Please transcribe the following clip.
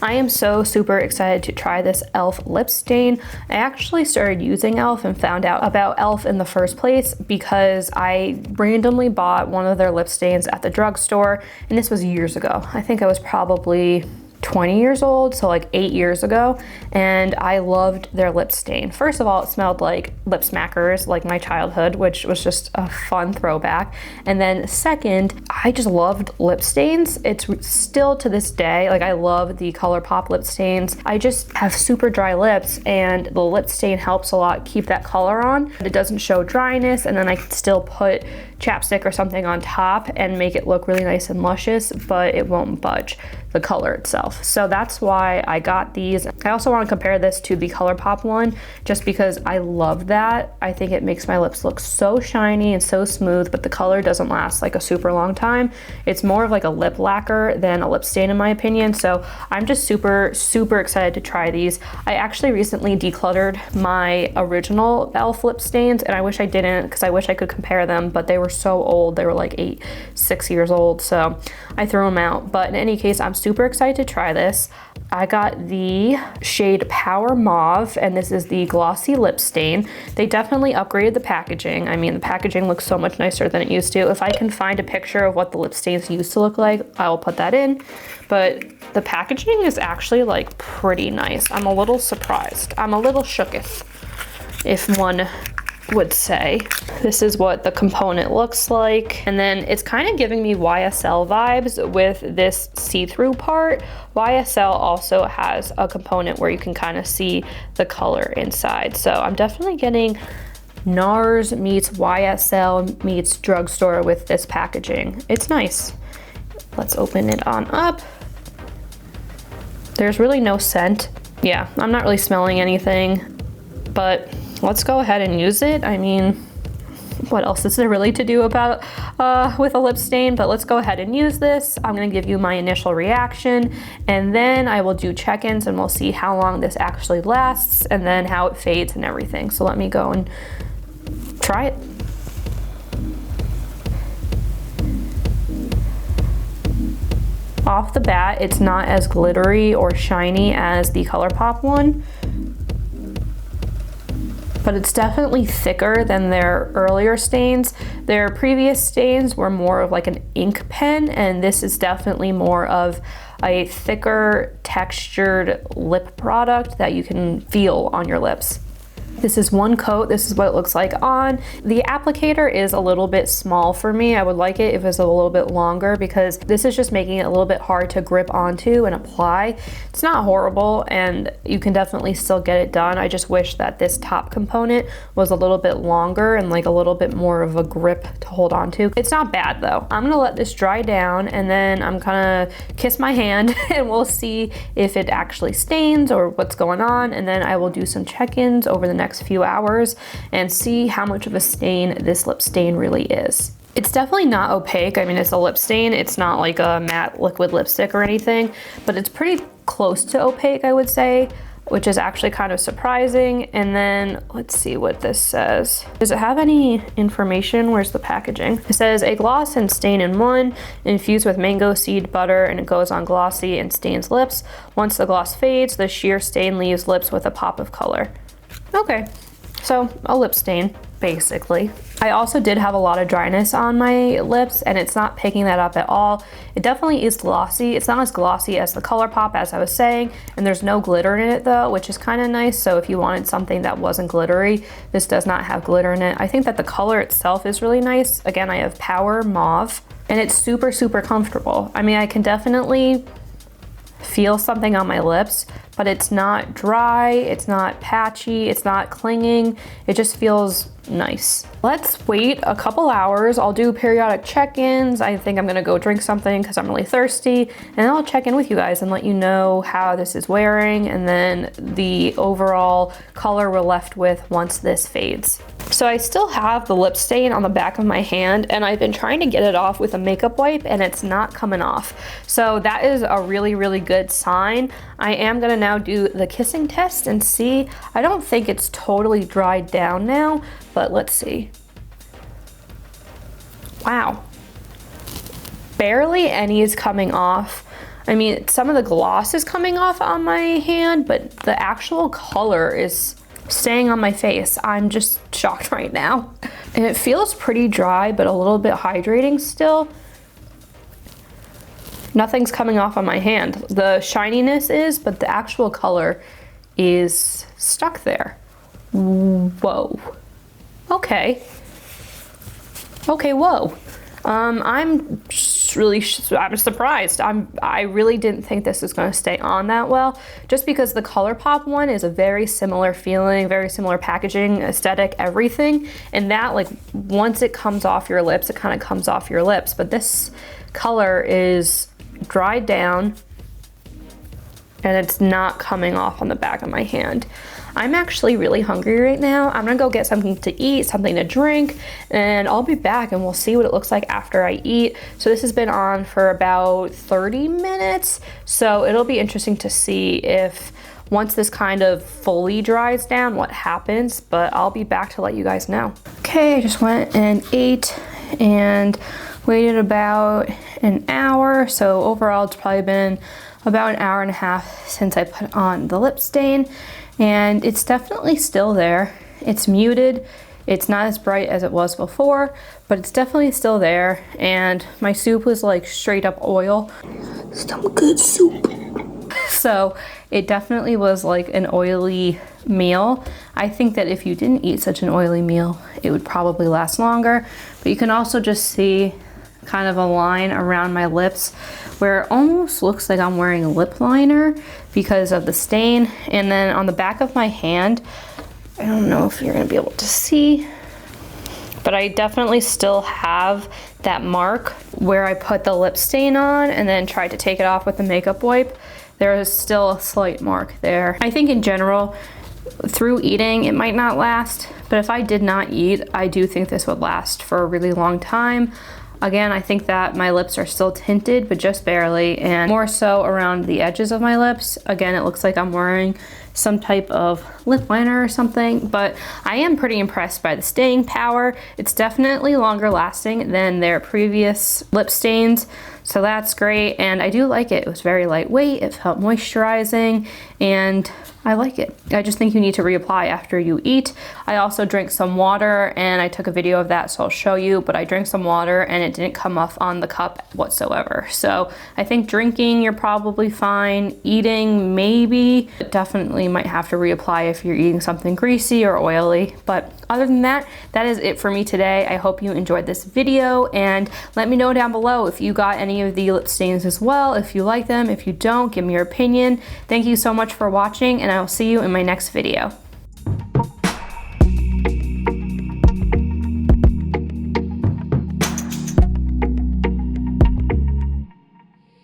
I am so super excited to try this E.L.F. lip stain. I actually started using E.L.F. and found out about E.L.F. in the first place because I randomly bought one of their lip stains at the drugstore, and this was years ago. I think I was probably 20 years old, so like 8 years ago, and I loved their lip stain. First of all, it smelled like lip smackers, like my childhood, which was just a fun throwback. And then second, I just loved lip stains. It's still to this day, like I love the ColourPop lip stains. I just have super dry lips, and the lip stain helps a lot keep that color on. It doesn't show dryness, and then I can still put chapstick or something on top and make it look really nice and luscious, but it won't budge the color itself. So that's why I got these. I also want to compare this to the ColourPop one just because I love that. I think it makes my lips look so shiny and so smooth, but the color doesn't last like a super long time. It's more of like a lip lacquer than a lip stain in my opinion. So I'm just super excited to try these. I actually recently decluttered my original E.L.F. lip stains, and I wish I didn't because I wish I could compare them, but they were so old. They were like 6 years old, so I threw them out. But in any case, I'm super excited to try this. I got the shade Power Mauve, and this is the Glossy Lip Stain. They definitely upgraded the packaging. I mean, the packaging looks so much nicer than it used to. If I can find a picture of what the lip stains used to look like, I will put that in. But the packaging is actually like pretty nice. I'm a little surprised. I'm a little shooketh, if one would say. This is what the component looks like, and then it's kind of giving me YSL vibes with this see-through part. YSL also has a component where you can kind of see the color inside, so I'm definitely getting NARS meets YSL meets drugstore with this packaging. It's nice. Let's open it on up. There's really no scent. Yeah, I'm not really smelling anything, but let's go ahead and use it. I mean, what else is there really to do about with a lip stain? But let's go ahead and use this. I'm gonna give you my initial reaction, and then I will do check-ins and we'll see how long this actually lasts and then how it fades and everything. So let me go and try it. Off the bat, it's not as glittery or shiny as the ColourPop one, but it's definitely thicker than their earlier stains. Their previous stains were more of like an ink pen, and this is definitely more of a thicker textured lip product that you can feel on your lips. This is one coat. This is what it looks like on. The applicator is a little bit small for me. I would like it if it was a little bit longer because this is just making it a little bit hard to grip onto and apply. It's not horrible, and you can definitely still get it done. I just wish that this top component was a little bit longer and like a little bit more of a grip to hold on to. It's not bad though. I'm gonna let this dry down, and then I'm gonna kiss my hand and we'll see if it actually stains or what's going on, and then I will do some check-ins over the next few hours and see how much of a stain this lip stain really is. It's definitely not opaque. I mean, it's a lip stain. It's not like a matte liquid lipstick or anything, but it's pretty close to opaque, I would say, which is actually kind of surprising. And then let's see what this says. Does it have any information? Where's the packaging? It says a gloss and stain in one, infused with mango seed butter, and it goes on glossy and stains lips. Once the gloss fades, the sheer stain leaves lips with a pop of color. Okay, so a lip stain, basically. I also did have a lot of dryness on my lips, and it's not picking that up at all. It definitely is glossy. It's not as glossy as the ColourPop, as I was saying, and there's no glitter in it though, which is kind of nice. So if you wanted something that wasn't glittery, this does not have glitter in it. I think that the color itself is really nice. Again, I have Power Mauve, and it's super comfortable. I mean, I can definitely feel something on my lips, but it's not dry, it's not patchy, it's not clinging. It just feels nice. Let's wait a couple hours. I'll do periodic check-ins. I think I'm gonna go drink something because I'm really thirsty, and then I'll check in with you guys and let you know how this is wearing and then the overall color we're left with once this fades. So I still have the lip stain on the back of my hand, and I've been trying to get it off with a makeup wipe, and it's not coming off. So that is a really good sign. I am gonna now do the kissing test and see. I don't think it's totally dried down now, but let's see. Wow. Barely any is coming off. I mean, some of the gloss is coming off on my hand, but the actual color is staying on my face. I'm just shocked right now. And it feels pretty dry, but a little bit hydrating still. Nothing's coming off on my hand. The shininess is, but the actual color is stuck there. Whoa. Okay. Okay, whoa. I'm surprised. I really didn't think this was going to stay on that well, just because the ColourPop one is a very similar feeling, very similar packaging, aesthetic, everything. And that, like, once it comes off your lips, it kind of comes off your lips. But this color is dried down and it's not coming off on the back of my hand. I'm actually really hungry right now. I'm gonna go get something to eat, something to drink, and I'll be back and we'll see what it looks like after I eat. So this has been on for about 30 minutes. So it'll be interesting to see if once this kind of fully dries down, what happens, but I'll be back to let you guys know. Okay, I just went and ate and waited about an hour. So overall, it's probably been about an hour and a half since I put on the lip stain. And it's definitely still there. It's muted. It's not as bright as it was before, but it's definitely still there. And my soup was like straight up oil. Some good soup. So it definitely was like an oily meal. I think that if you didn't eat such an oily meal, it would probably last longer. But you can also just see kind of a line around my lips where it almost looks like I'm wearing a lip liner because of the stain. And then on the back of my hand, I don't know if you're gonna be able to see, but I definitely still have that mark where I put the lip stain on and then tried to take it off with the makeup wipe. There is still a slight mark there. I think in general, through eating, it might not last, but if I did not eat, I do think this would last for a really long time. Again, I think that my lips are still tinted, but just barely, and more so around the edges of my lips. Again, it looks like I'm wearing some type of lip liner or something, but I am pretty impressed by the staying power. It's definitely longer lasting than their previous lip stains, so that's great, and I do like it. It was very lightweight, it felt moisturizing, and I like it. I just think you need to reapply after you eat. I also drank some water, and I took a video of that, so I'll show you, but I drank some water and it didn't come off on the cup whatsoever. So I think drinking, you're probably fine. Eating, maybe, but definitely might have to reapply if you're eating something greasy or oily. But other than that, that is it for me today. I hope you enjoyed this video, and let me know down below if you got any of the lip stains as well, if you like them. If you don't, give me your opinion. Thank you so much for watching, and I'll see you in my next video.